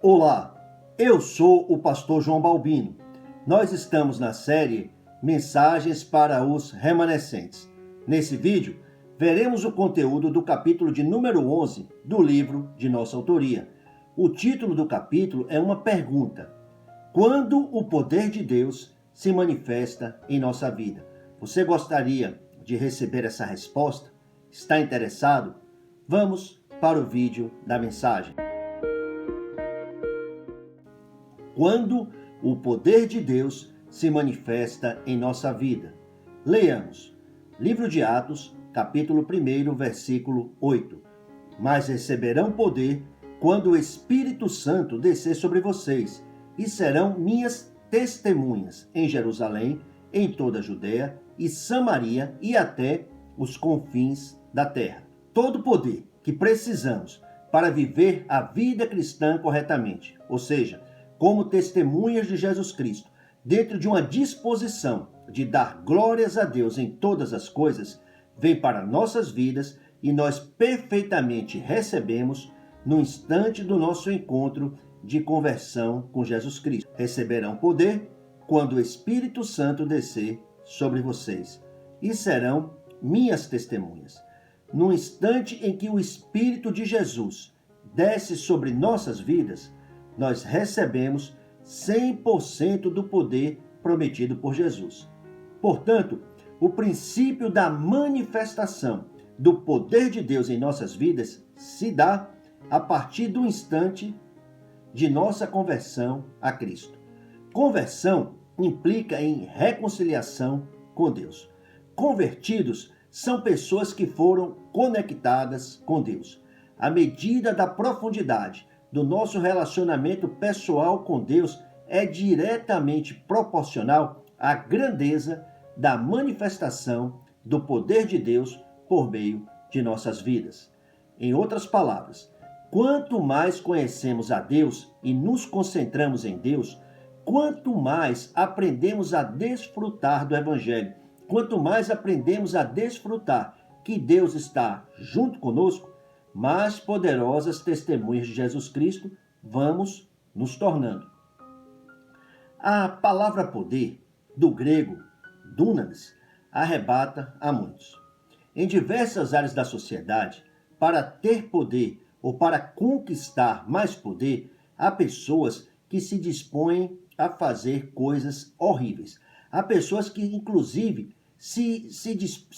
Olá, eu sou o pastor João Balbino. Nós estamos na série Mensagens para os Remanescentes. Nesse vídeo, veremos o conteúdo do capítulo de número 11 do livro de nossa autoria. O título do capítulo é uma pergunta: quando o poder de Deus se manifesta em nossa vida? Você gostaria de receber essa resposta? Está interessado? Vamos para o vídeo da mensagem. Quando o poder de Deus se manifesta em nossa vida. Leiamos. Livro de Atos, capítulo 1, versículo 8. Mas receberão poder quando o Espírito Santo descer sobre vocês, e serão minhas testemunhas em Jerusalém, em toda a Judéia e Samaria e até os confins da terra. Todo o poder que precisamos para viver a vida cristã corretamente, ou seja, como testemunhas de Jesus Cristo, dentro de uma disposição de dar glórias a Deus em todas as coisas, vem para nossas vidas e nós perfeitamente recebemos no instante do nosso encontro de conversão com Jesus Cristo. Receberão poder quando o Espírito Santo descer sobre vocês e serão minhas testemunhas. No instante em que o Espírito de Jesus desce sobre nossas vidas, nós recebemos 100% do poder prometido por Jesus. Portanto, o princípio da manifestação do poder de Deus em nossas vidas se dá a partir do instante de nossa conversão a Cristo. Conversão implica em reconciliação com Deus. Convertidos são pessoas que foram conectadas com Deus. À medida da profundidade do nosso relacionamento pessoal com Deus é diretamente proporcional à grandeza da manifestação do poder de Deus por meio de nossas vidas. Em outras palavras, quanto mais conhecemos a Deus e nos concentramos em Deus, quanto mais aprendemos a desfrutar do Evangelho, quanto mais aprendemos a desfrutar que Deus está junto conosco, mais poderosas testemunhas de Jesus Cristo vamos nos tornando. A palavra poder, do grego dunamis, arrebata a muitos. Em diversas áreas da sociedade, para ter poder ou para conquistar mais poder, há pessoas que se dispõem a fazer coisas horríveis. Há pessoas que, inclusive, se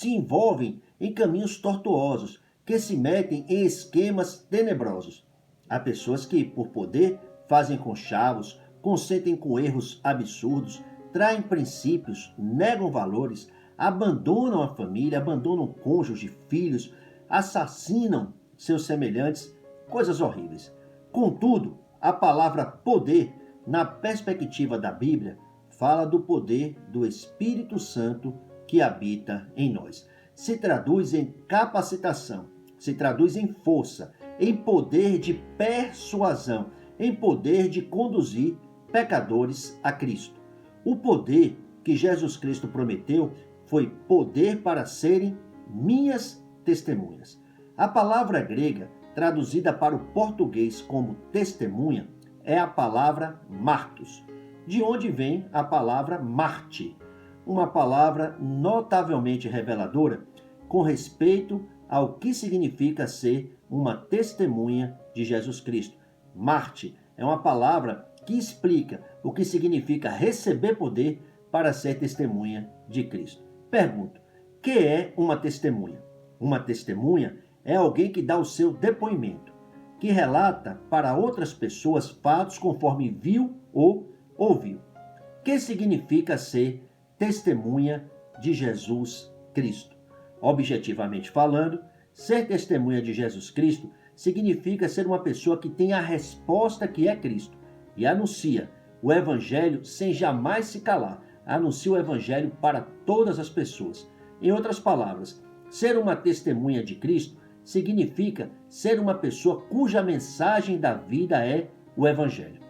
envolvem em caminhos tortuosos, que se metem em esquemas tenebrosos. Há pessoas que, por poder, fazem conchavos, consentem com erros absurdos, traem princípios, negam valores, abandonam a família, abandonam cônjuge, filhos, assassinam seus semelhantes, coisas horríveis. Contudo, a palavra poder, na perspectiva da Bíblia, fala do poder do Espírito Santo que habita em nós. Se traduz em capacitação, se traduz em força, em poder de persuasão, em poder de conduzir pecadores a Cristo. O poder que Jesus Cristo prometeu foi poder para serem minhas testemunhas. A palavra grega, traduzida para o português como testemunha, é a palavra martos, de onde vem a palavra Marte, uma palavra notavelmente reveladora com respeito ao que significa ser uma testemunha de Jesus Cristo. Marte é uma palavra que explica o que significa receber poder para ser testemunha de Cristo. Pergunto, o que é uma testemunha? Uma testemunha é alguém que dá o seu depoimento, que relata para outras pessoas fatos conforme viu ou ouviu. O que significa ser testemunha de Jesus Cristo? Objetivamente falando, ser testemunha de Jesus Cristo significa ser uma pessoa que tem a resposta que é Cristo e anuncia o Evangelho sem jamais se calar, anuncia o Evangelho para todas as pessoas. Em outras palavras, ser uma testemunha de Cristo significa ser uma pessoa cuja mensagem da vida é o Evangelho.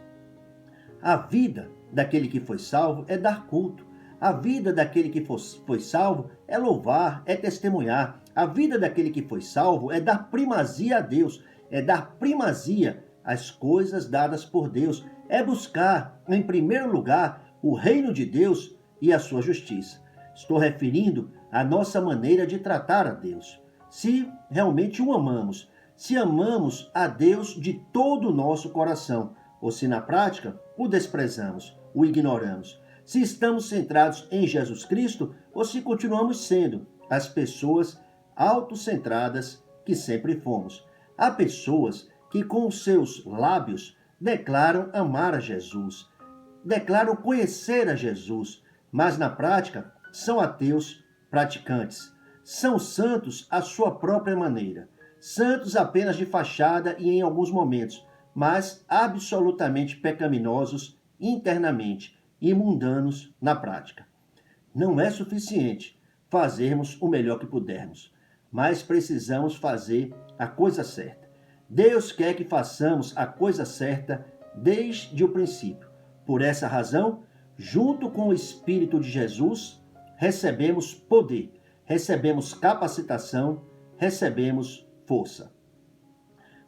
A vida daquele que foi salvo é dar culto. A vida daquele que foi salvo é louvar, é testemunhar. A vida daquele que foi salvo é dar primazia a Deus, é dar primazia as coisas dadas por Deus, é buscar, em primeiro lugar, o reino de Deus e a sua justiça. Estou referindo à nossa maneira de tratar a Deus. Se realmente o amamos, se amamos a Deus de todo o nosso coração, ou se na prática o desprezamos, o ignoramos. Se estamos centrados em Jesus Cristo ou se continuamos sendo as pessoas autocentradas que sempre fomos. Há pessoas que com os seus lábios declaram amar a Jesus, declaram conhecer a Jesus, mas na prática são ateus praticantes. São santos à sua própria maneira, santos apenas de fachada e em alguns momentos, mas absolutamente pecaminosos internamente e mundanos na prática. Não é suficiente fazermos o melhor que pudermos, mas precisamos fazer a coisa certa. Deus quer que façamos a coisa certa desde o princípio. Por essa razão, junto com o Espírito de Jesus, recebemos poder, recebemos capacitação, recebemos força.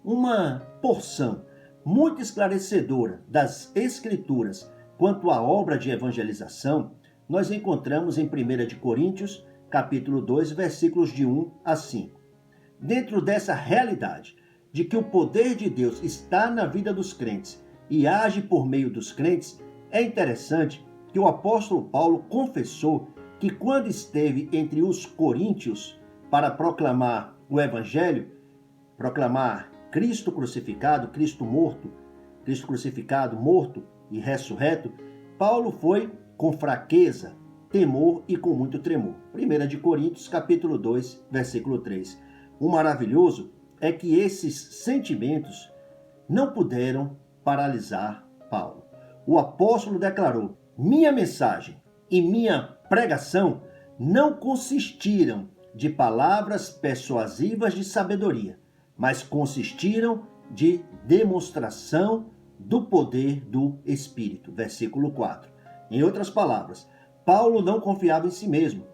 Uma porção muito esclarecedora das Escrituras quanto à obra de evangelização, nós encontramos em 1 Coríntios, capítulo 2, versículos de 1 a 5. Dentro dessa realidade de que o poder de Deus está na vida dos crentes e age por meio dos crentes, é interessante que o apóstolo Paulo confessou que quando esteve entre os coríntios para proclamar o evangelho, proclamar Cristo crucificado, Cristo crucificado, morto e ressurreto, Paulo foi com fraqueza, temor e com muito tremor. 1 Coríntios, capítulo 2, versículo 3. O maravilhoso é que esses sentimentos não puderam paralisar Paulo. O apóstolo declarou: minha mensagem e minha pregação não consistiram de palavras persuasivas de sabedoria, mas consistiram de demonstração do poder do Espírito. Versículo 4. Em outras palavras, Paulo não confiava em si mesmo.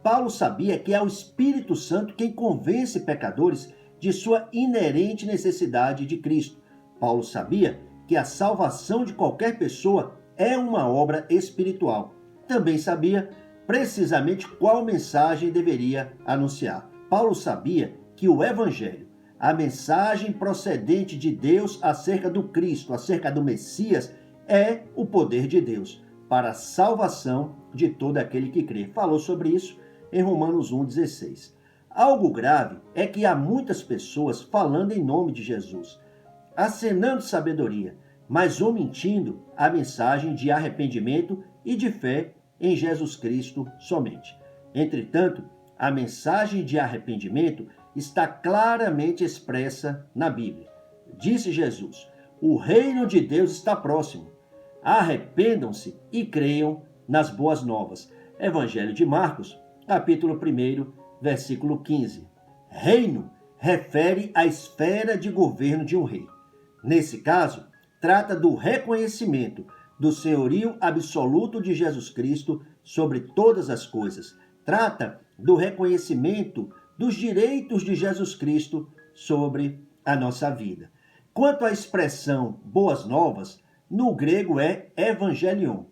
Paulo sabia que é o Espírito Santo quem convence pecadores de sua inerente necessidade de Cristo. Paulo sabia que a salvação de qualquer pessoa é uma obra espiritual. Também sabia precisamente qual mensagem deveria anunciar. Paulo sabia que o Evangelho, a mensagem procedente de Deus acerca do Cristo, acerca do Messias, é o poder de Deus para a salvação de todo aquele que crê. Falou sobre isso em Romanos 1,16. Algo grave é que há muitas pessoas falando em nome de Jesus, acenando sabedoria, mas omitindo a mensagem de arrependimento e de fé em Jesus Cristo somente. Entretanto, a mensagem de arrependimento está claramente expressa na Bíblia. Disse Jesus: o reino de Deus está próximo. Arrependam-se e creiam nas boas novas. Evangelho de Marcos, capítulo 1, versículo 15. Reino refere à esfera de governo de um rei. Nesse caso, trata do reconhecimento do senhorio absoluto de Jesus Cristo sobre todas as coisas. Trata do reconhecimento dos direitos de Jesus Cristo sobre a nossa vida. Quanto à expressão boas novas, no grego é evangelion.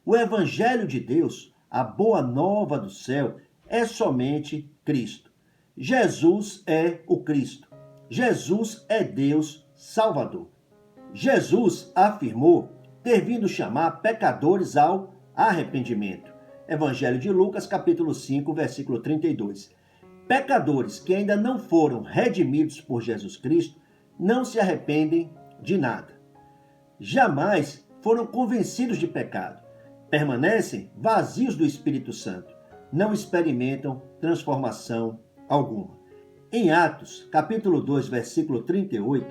O evangelho de Deus, a boa nova do céu, é somente Cristo. Jesus é o Cristo. Jesus é Deus Salvador. Jesus afirmou ter vindo chamar pecadores ao arrependimento. Evangelho de Lucas, capítulo 5, versículo 32. Pecadores que ainda não foram redimidos por Jesus Cristo não se arrependem de nada. Jamais foram convencidos de pecado. Permanecem vazios do Espírito Santo. Não experimentam transformação alguma. Em Atos, capítulo 2, versículo 38,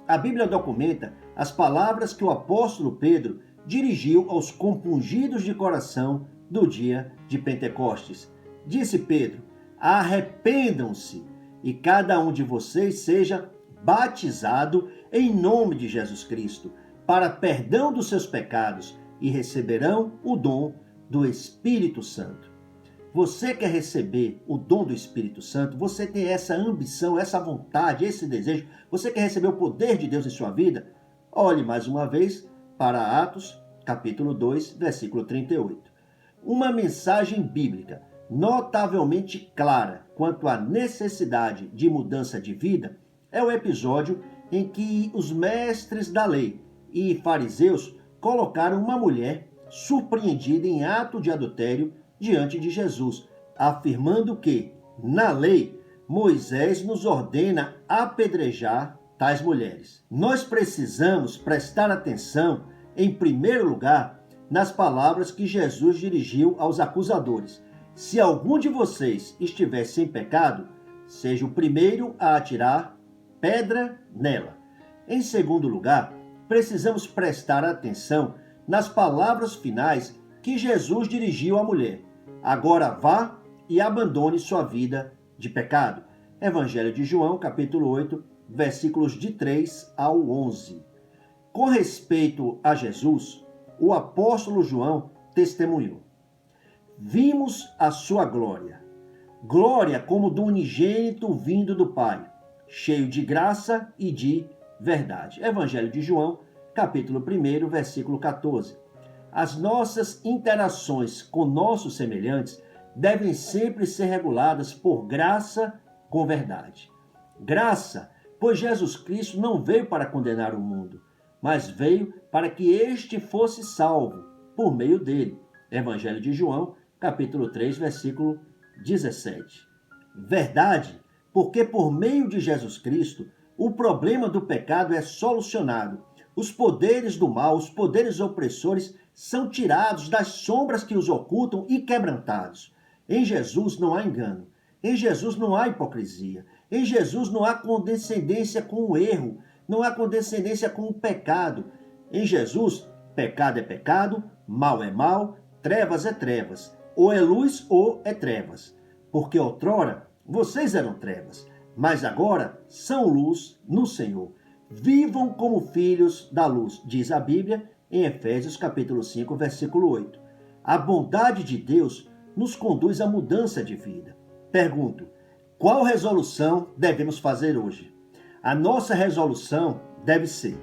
a Bíblia documenta as palavras que o apóstolo Pedro dirigiu aos compungidos de coração do dia de Pentecostes. Disse Pedro: arrependam-se e cada um de vocês seja batizado em nome de Jesus Cristo para perdão dos seus pecados e receberão o dom do Espírito Santo. Você quer receber o dom do Espírito Santo? Você tem essa ambição, essa vontade, esse desejo? Você quer receber o poder de Deus em sua vida? Olhe mais uma vez para Atos, capítulo 2, versículo 38. Uma mensagem bíblica notavelmente clara quanto à necessidade de mudança de vida é o episódio em que os mestres da lei e fariseus colocaram uma mulher surpreendida em ato de adultério diante de Jesus, afirmando que, na lei, Moisés nos ordena apedrejar tais mulheres. Nós precisamos prestar atenção, em primeiro lugar, nas palavras que Jesus dirigiu aos acusadores. Se algum de vocês estiver sem pecado, seja o primeiro a atirar pedra nela. Em segundo lugar, precisamos prestar atenção nas palavras finais que Jesus dirigiu à mulher. Agora vá e abandone sua vida de pecado. Evangelho de João, capítulo 8, versículos de 3 ao 11. Com respeito a Jesus, o apóstolo João testemunhou: vimos a sua glória, glória como do unigênito vindo do Pai, cheio de graça e de verdade. Evangelho de João, capítulo 1, versículo 14. As nossas interações com nossos semelhantes devem sempre ser reguladas por graça com verdade. Graça, pois Jesus Cristo não veio para condenar o mundo, mas veio para que este fosse salvo por meio dele. Evangelho de João, capítulo 3, versículo 17. Verdade, porque por meio de Jesus Cristo, o problema do pecado é solucionado. Os poderes do mal, os poderes opressores são tirados das sombras que os ocultam e quebrantados. Em Jesus não há engano. Em Jesus não há hipocrisia. Em Jesus não há condescendência com o erro. Não há condescendência com o pecado. Em Jesus, pecado é pecado, mal é mal, trevas é trevas. Ou é luz ou é trevas. Porque outrora vocês eram trevas, mas agora são luz no Senhor. Vivam como filhos da luz, diz a Bíblia em Efésios capítulo 5, versículo 8. A bondade de Deus nos conduz à mudança de vida. Pergunto, qual resolução devemos fazer hoje? A nossa resolução deve ser: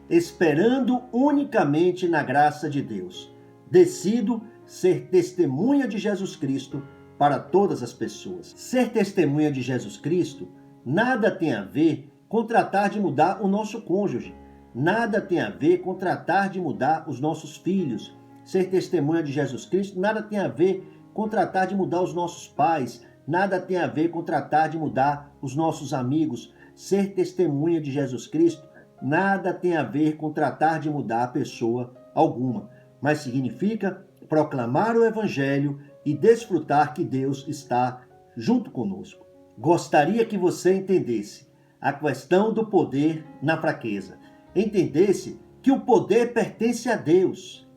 esperando unicamente na graça de Deus. Decido ser testemunha de Jesus Cristo para todas as pessoas. Ser testemunha de Jesus Cristo nada tem a ver com tratar de mudar o nosso cônjuge. Nada tem a ver com tratar de mudar os nossos filhos. Ser testemunha de Jesus Cristo nada tem a ver com tratar de mudar os nossos pais. Nada tem a ver com tratar de mudar os nossos amigos. Ser testemunha de Jesus Cristo nada tem a ver com tratar de mudar a pessoa alguma. Mas significa proclamar o Evangelho e desfrutar que Deus está junto conosco. Gostaria que você entendesse a questão do poder na fraqueza. Entendesse que o poder pertence a Deus.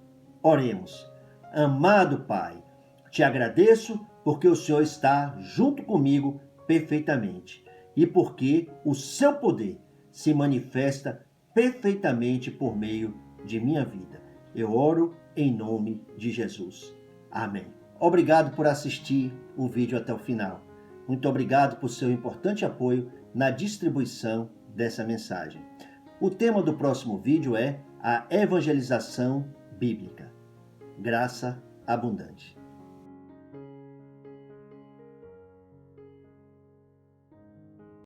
Oremos. Amado Pai, te agradeço porque o Senhor está junto comigo perfeitamente e porque o seu poder se manifesta perfeitamente por meio de minha vida. Eu oro em nome de Jesus. Amém. Obrigado por assistir o vídeo até o final. Muito obrigado por seu importante apoio na distribuição dessa mensagem. O tema do próximo vídeo é a evangelização bíblica. Graça abundante.